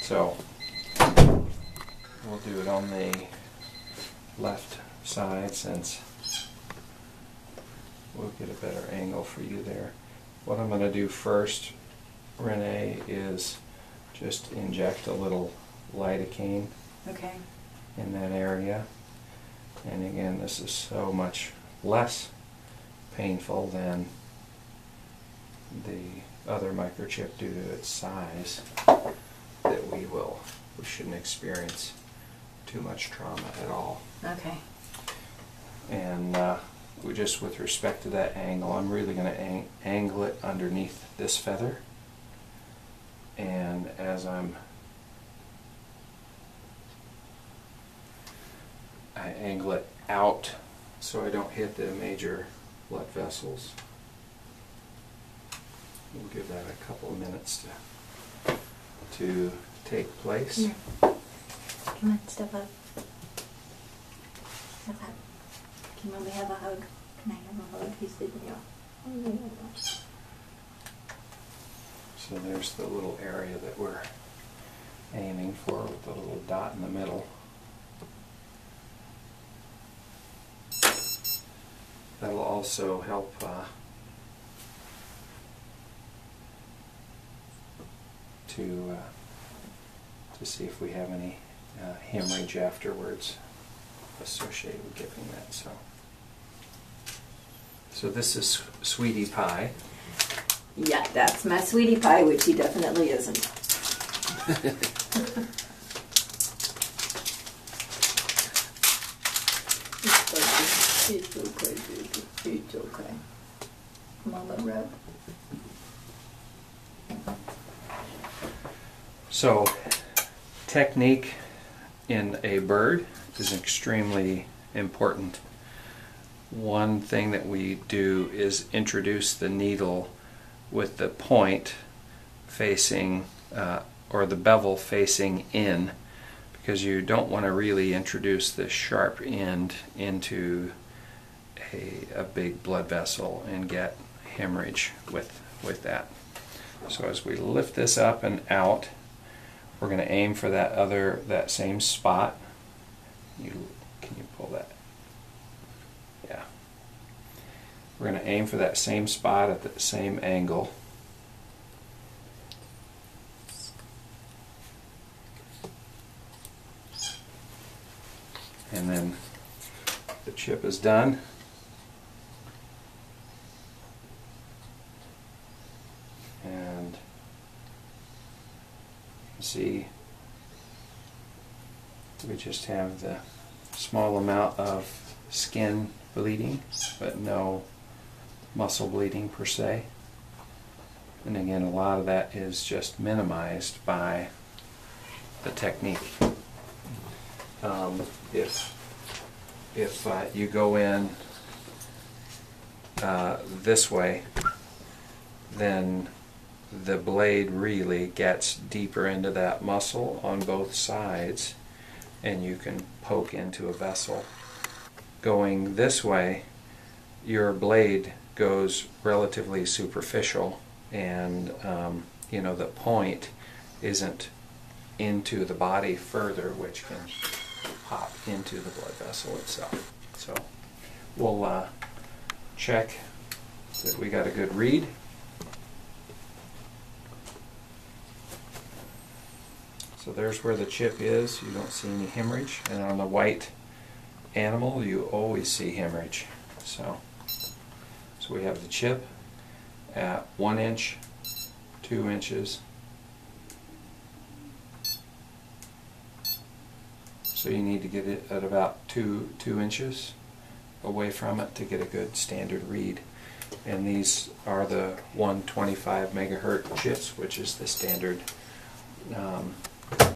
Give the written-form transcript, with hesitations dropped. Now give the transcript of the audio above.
So we'll do it on the left side since we'll get a better angle for you there. What I'm going to do first, Renee, is just inject a little lidocaine in that area. And again, this is so much less painful than the other microchip due to its size that we shouldn't experience too much trauma at all. Okay. And just with respect to that angle, I'm really going to angle it underneath this feather. And as I angle it out so I don't hit the major blood vessels. We'll give that a couple of minutes to take place. Here. Come on, step up. Step up. Can mommy have a hug? Can I have a hug? He's sitting here. So there's the little area that we're aiming for with the little dot in the middle. That'll also help to see if we have any hemorrhage afterwards associated with giving that. So this is Sweetie Pie. Yeah, that's my sweetie pie, which he definitely isn't. It's okay, baby. It's okay. Mama rub. So, technique in a bird is extremely important. One thing that we do is introduce the needle with the point facing, or the bevel facing in, because you don't want to really introduce the sharp end into a big blood vessel and get hemorrhage with that. So as we lift this up and out, we're going to aim for that same spot. Can you pull that? Yeah. We're going to aim for that same spot at the same angle. And then the chip is done. And see, we just have the small amount of skin bleeding, but no muscle bleeding per se. And again, a lot of that is just minimized by the technique. If you go in this way, then the blade really gets deeper into that muscle on both sides, and you can poke into a vessel. Going this way, your blade goes relatively superficial, and the point isn't into the body further, which can pop into the blood vessel itself. So we'll check that we got a good read. So there's where the chip is. You don't see any hemorrhage, and on the white animal you always see hemorrhage. So we have the chip at 1 inch, 2 inches. So you need to get it at about 2 inches away from it to get a good standard read. And these are the 125 megahertz chips, which is the standard